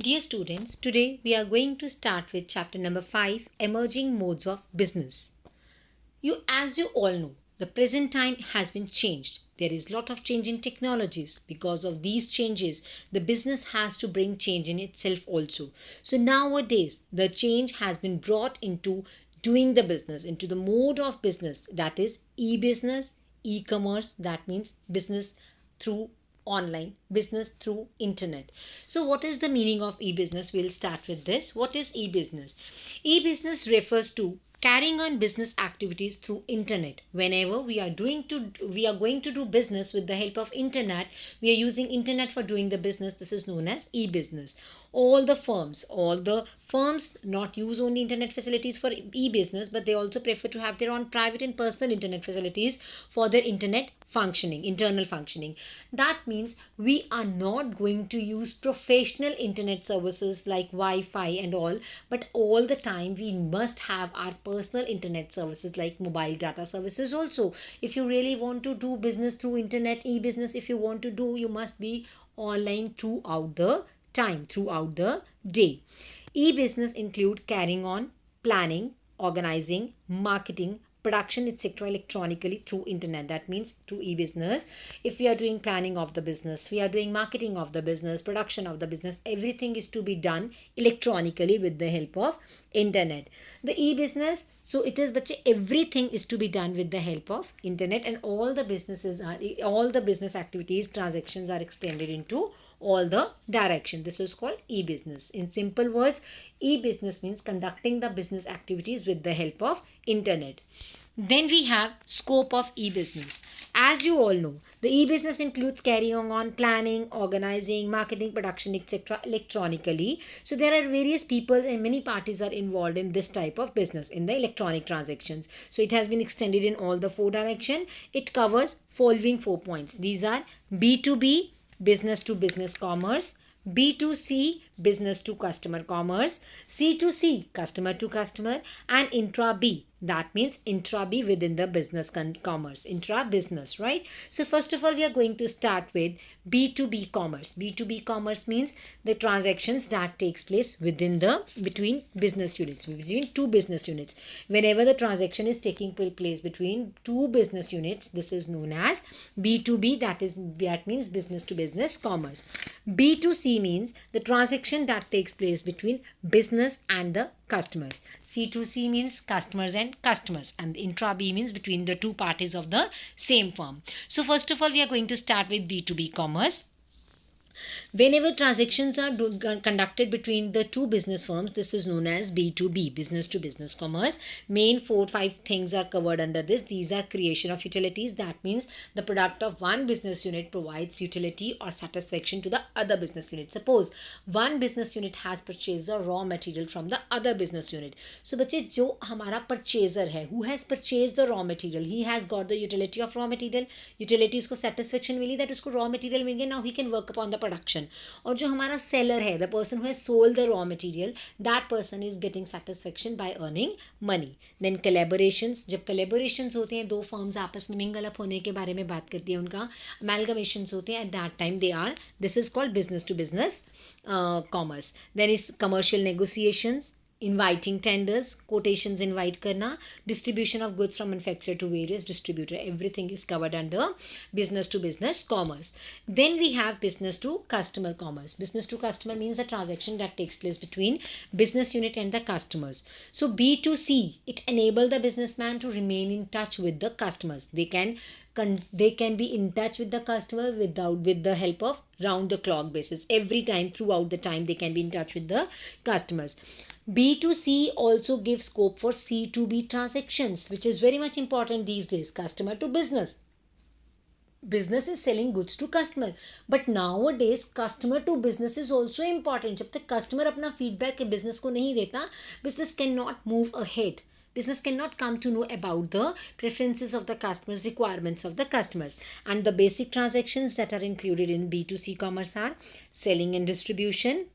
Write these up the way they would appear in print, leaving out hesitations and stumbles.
Dear students, today we are going to start with chapter number 5, Emerging Modes of Business. As you all know, the present time has been changed. There is a lot of change in technologies. Because of these changes, the business has to bring change in itself also. So nowadays, the change has been brought into doing the business, into the mode of business, that is e-business, e-commerce, that means business through online, business through internet. So what is the meaning of e-business? We'll start with this. What is e-business? E-business refers to carrying on business activities through internet. Whenever we are going to do business with the help of internet, we are using internet for doing the business. This is known as e-business. All the firms not use only internet facilities for e-business, but they also prefer to have their own private and personal internet facilities for their internet functioning, internal functioning. That means we are not going to use professional internet services like Wi-Fi and all, but all the time we must have our personal internet services like mobile data services also. If you really want to do business through internet, e-business, if you want to do, you must be online throughout the time, throughout the day. E-business include carrying on, planning, organizing, marketing, production, etc. electronically through internet. That means through e-business. If we are doing planning of the business, we are doing marketing of the business, production of the business, everything is to be done electronically with the help of internet. The e-business, so it is but everything is to be done with the help of internet, and all the business activities, transactions are extended into all the direction. This is called e-business. In simple words, e-business means conducting the business activities with the help of internet. Then we have scope of e-business. As you all know, the e-business includes carrying on planning, organizing, marketing, production, etc. electronically. So there are various people and many parties are involved in this type of business, in the electronic transactions. So it has been extended in all the four direction. It covers following 4 points. These are B2B, business to business commerce; B2C, business to customer commerce; C2C, customer to customer; and intra B. That means intra B within the business commerce, intra business, right? So first of all, we are going to start with B2B commerce. B2B commerce means the transactions that takes place between business units, between two business units. Whenever the transaction is taking place between two business units, this is known as B2B. That means business to business commerce. B2C means the transaction that takes place between business and the customers. C2C means customers and customers, and intra B means between the two parties of the same firm. So first of all, we are going to start with B2B commerce. Whenever transactions are conducted between the two business firms, this is known as B2B, business to business commerce. Main 4-5 things are covered under this. These are creation of utilities. That means the product of one business unit provides utility or satisfaction to the other business unit. Suppose one business unit has purchased the raw material from the other business unit. So बच्चे जो हमारा purchaser है, who has purchased the raw material, he has got the utility of raw material. Utility उसको satisfaction milli, that उसको raw material मिल गया. Now he can work upon the production. और जो हमारा seller है, the person who has sold the raw material, that person is getting satisfaction by earning money. Then collaborations. जब collaborations होते हैं, दो firms आपस में mingle up होने के बारे में बात करती है, उनका amalgamations होते हैं, at that time this is called business to business commerce. Then is commercial negotiations, inviting tenders, quotations invite karna, distribution of goods from manufacturer to various distributor. Everything is covered under business to business commerce. Then we have business to customer commerce. Business to customer means the transaction that takes place between business unit and the customers. So B2C, it enables the businessman to remain in touch with the customers. They can be in touch with the customer with the help of round the clock basis. Every time, throughout the time, they can be in touch with the customers. B2C also gives scope for C2B transactions, which is very much important these days. Customer to business. Business is selling goods to customer, but nowadays customer to business is also important. जब तक customer अपना feedback business को नहीं देता, business cannot move ahead. Business cannot come to know about the preferences of the customers, requirements of the customers. And the basic transactions that are included in B2C commerce are selling and distribution,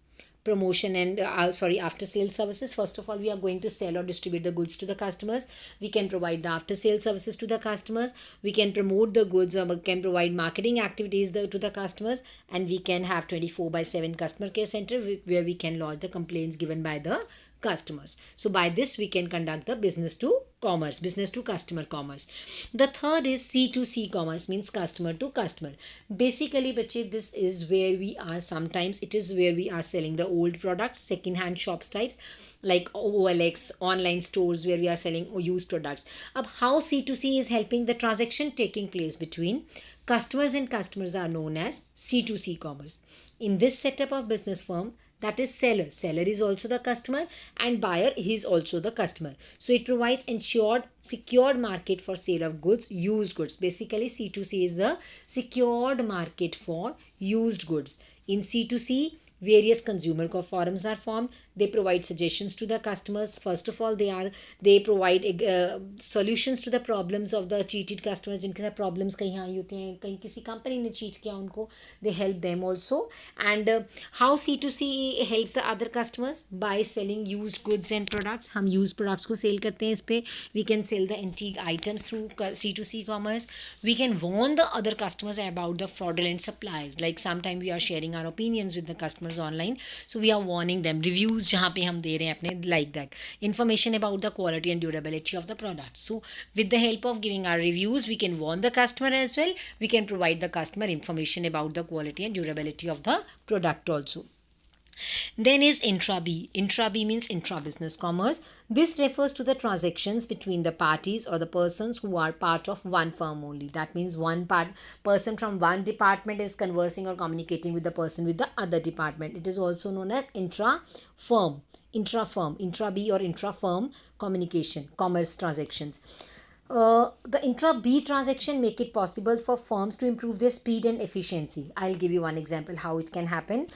promotion and after sales services. First of all, we are going to sell or distribute the goods to the customers. We can provide the after sales services to the customers. We can promote the goods, or we can provide marketing activities to the customers, and we can have 24/7 customer care center where we can lodge the complaints given by the customers. So by this we can conduct the business to commerce, business to customer commerce. The third is C2C commerce, means customer to customer. Basically bache, this is where we are, sometimes it is where we are selling the old products, second hand shops types like OLX, online stores where we are selling used products. Ab how C2C is helping, the transaction taking place between customers and customers are known as C2C commerce. In this setup of business firm, that is seller is also the customer and buyer is also the customer. So it provides ensured secured market for sale of goods, used goods. Basically C2C is the secured market for used goods. In C2C, various consumer forums are formed. They provide suggestions to the customers. First of all, they provide solutions to the problems of the cheated customers, जिनके साथ problems कहीं आई होती हैं, कहीं किसी company ने cheat किया उनको, they help them also. And how C2C helps the other customers? By selling used goods and products. हम used products को sell करते हैं इस पे. We can sell the antique items through C2C commerce. We can warn the other customers about the fraudulent supplies. Like sometime we are sharing our opinions with the customers online, so we are warning them. Reviews जहाँ पे हम दे रहे हैं अपने, like that. Information about the quality and durability of the product. So with the help of giving our reviews, we can warn the customer as well. We can provide the customer information about the quality and durability of the product also. Then is intra B. Intra B means intra business commerce. This refers to the transactions between the parties or the persons who are part of one firm only. That means one person from one department is conversing or communicating with the person with the other department. It is also known as intra firm, intra B or intra firm communication, commerce transactions. The intra B transaction make it possible for firms to improve their speed and efficiency. I'll give you one example how it can happen.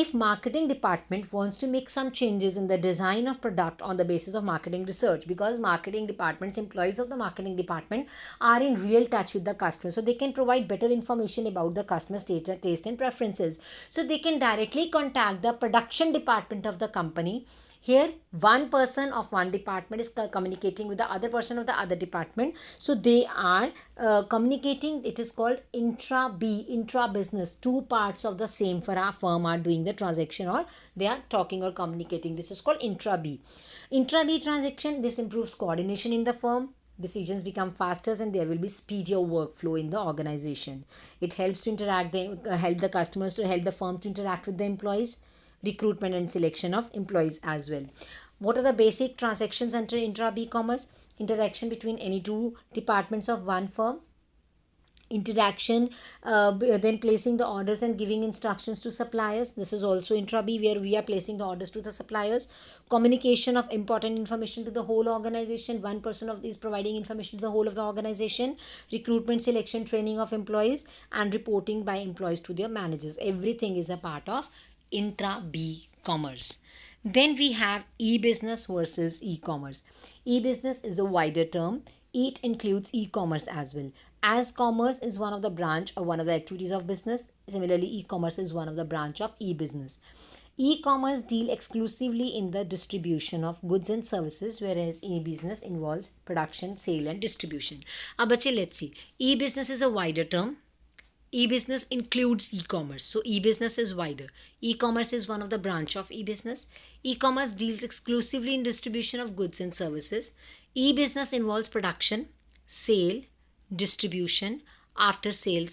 If marketing department wants to make some changes in the design of product on the basis of marketing research, because marketing departments, employees of the marketing department are in real touch with the customer, so they can provide better information about the customer's taste and preferences. So they can directly contact the production department of the company. Here one person of one department is communicating with the other person of the other department, so they are communicating. It is called intra B, intra business. Two parts of the same firm are doing the transaction, or they are talking or communicating. This is called intra B. Intra B transaction, this improves coordination in the firm. Decisions become faster and there will be speedier workflow in the organization. It helps to help the customers, to help the firm to interact with the employees, recruitment and selection of employees as well. What are the basic transactions under intra B commerce? Interaction between any two departments of one firm. Interaction, then placing the orders and giving instructions to suppliers. This is also intra B, where we are placing the orders to the suppliers. Communication of important information to the whole organization. One person is providing information to the whole of the organization. Recruitment, selection, training of employees, and reporting by employees to their managers. Everything is a part of intra B commerce. Then we have e-business versus e-commerce. E-business is a wider term. It includes e-commerce as well. As commerce is one of the branch or one of the activities of business, similarly e-commerce is one of the branch of e-business. E-commerce deal exclusively in the distribution of goods and services, whereas e-business involves production, sale and distribution. Now, let's see. E-business is a wider term. E-business includes e-commerce. So e-business is wider. E-commerce is one of the branch of e-business. E-commerce deals exclusively in distribution of goods and services. E-business involves production, sale, distribution, after sale,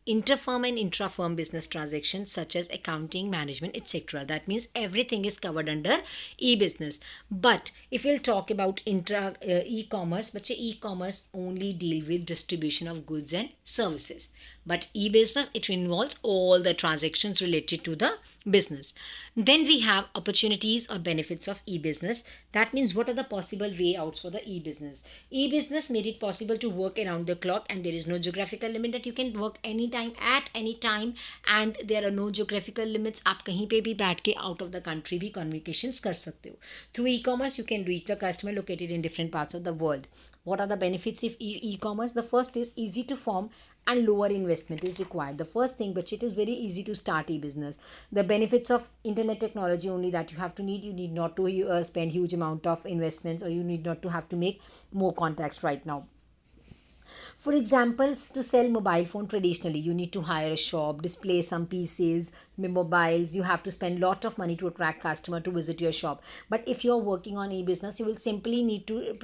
interfirm and intrafirm business transactions such as accounting, management, etc. That means everything is covered under e-business. But if we'll talk about e-commerce, but e-commerce only deal with distribution of goods and services. But e-business, it involves all the transactions related to the business. Then we have opportunities or benefits of e-business. That means what are the possible way outs for the e-business. E-business made it possible to work around the clock, and there is no geographical limit, that you can work anytime at any time, and there are no geographical limits. आप कहीं पे भी बैठ के out of the country भी communications कर सकते हो. Through e-commerce you can reach the customer located in different parts of the world. What are the benefits of e-commerce? The first is easy to form and lower investment is required. The first thing, but it is very easy to start e-business. The benefits of internet technology only that you need not to spend huge amount of investments, or you need not to have to make more contacts right now. For examples, to sell mobile phone traditionally, you need to hire a shop, display some pieces, mobiles. You have to spend lot of money to attract customer to visit your shop. But if you're working on e-business, you will simply need to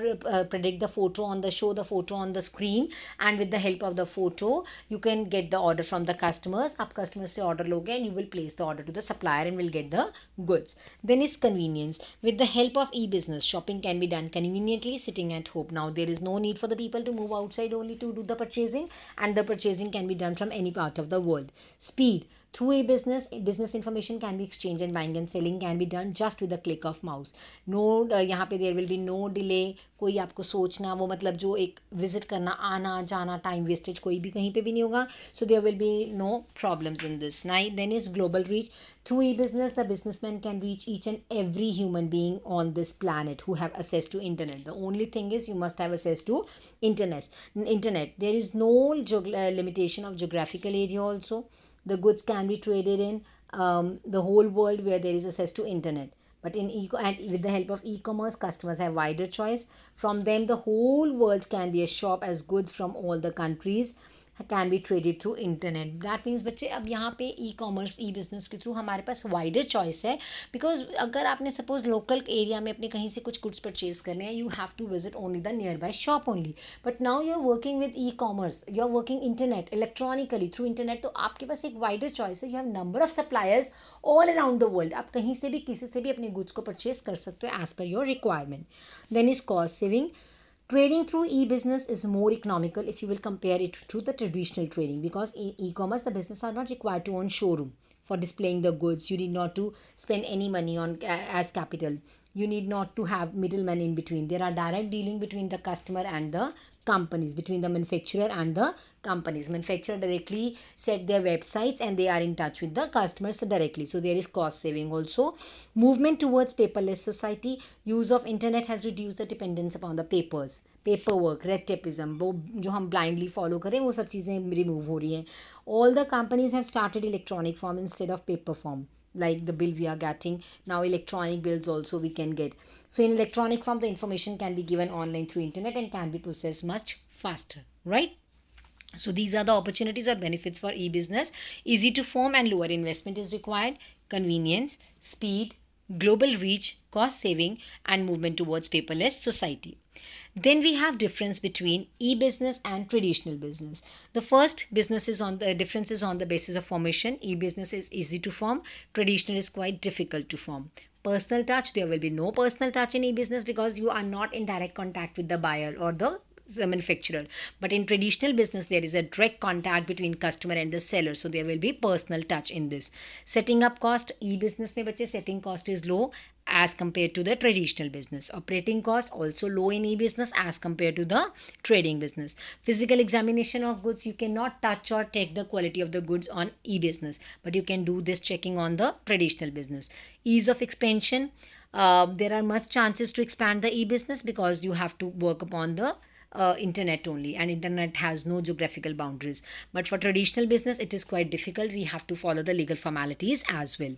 predict the photo on the show the photo on the screen, and with the help of the photo, you can get the order from the customers. Up customers से order लोगे and you will place the order to the supplier and will get the goods. Then is convenience. With the help of e-business, shopping can be done conveniently sitting at home. Now there is no need for the people to move outside only to do the purchasing, and the purchasing can be done from any part of the world. Speed. Through a business information can be exchanged and buying and selling can be done just with a click of mouse. No, यहाँ पे there will be no delay. कोई आपको सोचना, वो मतलब जो एक visit करना, आना जाना, टाइम वेस्टेज कोई भी कहीं पे भी नहीं होगा. So there will be no problems in this. Then is global reach. Through e-business, the businessman can reach each and every human being on this planet who have access to internet. The only thing is you must have access to internet. There is no limitation of geographical area also. The goods can be traded in the whole world where there is access to internet. But and with the help of e-commerce, customers have wider choice. From them, the whole world can be a shop, as goods from all the countries can be traded through internet. That means बच्चे अब यहाँ पे e-commerce e-business के through हमारे पास wider choice है. Because अगर आपने suppose local area में अपने कहीं से कुछ goods purchase करने हैं, you have to visit only the nearby shop only. But now you are working with e-commerce, you are working internet electronically through internet, तो आपके पास एक wider choice है. You have number of suppliers all around the world. आप कहीं से भी किसी से भी अपने goods को purchase कर सकते हो as per your requirement. Then is cost saving. Trading through e-business is more economical if you will compare it to the traditional trading, because in e-commerce the business are not required to own showroom for displaying the goods. You need not to spend any money on as capital. You need not to have middlemen in between. There are direct dealing between the customer and the companies, between the manufacturer and the companies. Manufacturer directly set their websites and they are in touch with the customers directly. So there is cost saving also. Movement towards paperless society. Use of internet has reduced the dependence upon the papers. Paperwork, red tapeism, वो जो हम blindly follow करें वो सब चीज़ें remove हो रही हैं. All the companies have started electronic form instead of paper form. Like the bill we are getting now, electronic bills also we can get. So in electronic form, the information can be given online through internet and can be processed much faster, right? So these are the opportunities or benefits for e-business. Easy to form and lower investment is required. Convenience, speed, global reach, cost saving, and movement towards paperless society. Then we have difference between e-business and traditional business. The first business is on the difference is on the basis of formation. E-business is easy to form. Traditional is quite difficult to form. Personal touch, there will be no personal touch in e-business because you are not in direct contact with the buyer or the manufacturer. But in traditional business, there is a direct contact between customer and the seller, so there will be personal touch in this. Setting up cost, e-business में बच्चे setting cost is low as compared to the traditional business. Operating cost also low in e-business as compared to the trading business. Physical examination of goods, you cannot touch or check the quality of the goods on e-business, but you can do this checking on the traditional business. Ease of expansion, there are much chances to expand the e-business because you have to work upon the internet only, and internet has no geographical boundaries. But for traditional business it is quite difficult. We have to follow the legal formalities as well.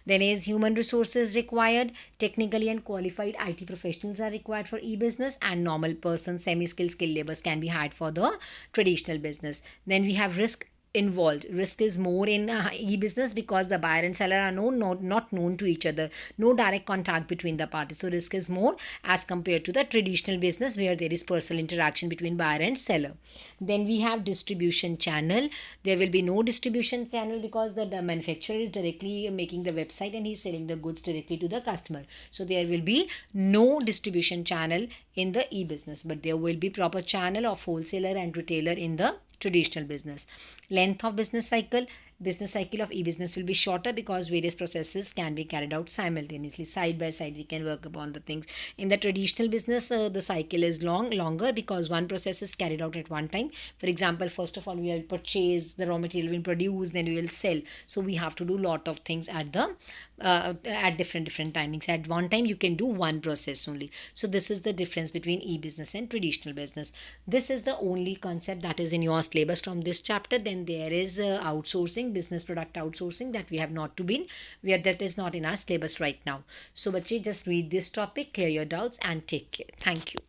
Then is human resources required. Technically and qualified IT professionals are required for e-business, and normal persons, semi-skilled, skilled laborers can be hired for the traditional business. Then we have risk involved. Risk is more in e-business because the buyer and seller are not known to each other. No direct contact between the parties. So risk is more as compared to the traditional business where there is personal interaction between buyer and seller. Then we have distribution channel. There will be no distribution channel because the manufacturer is directly making the website and he's selling the goods directly to the customer. So there will be no distribution channel in the e-business, but there will be proper channel of wholesaler and retailer in the traditional business. Length of business cycle, Business cycle of e-business will be shorter because various processes can be carried out simultaneously. Side by side, we can work upon the things. In the traditional business, the cycle is longer because one process is carried out at one time. For example, first of all, we will purchase the raw material, we will produce, then we will sell. So we have to do lot of things at the at different timings. At one time, you can do one process only. So this is the difference between e-business and traditional business. This is the only concept that is in your syllabus from this chapter. Then there is outsourcing, business product outsourcing, that we have not to be that is not in our syllabus right now. So bache, just read this topic, clear your doubts, and take care. Thank you.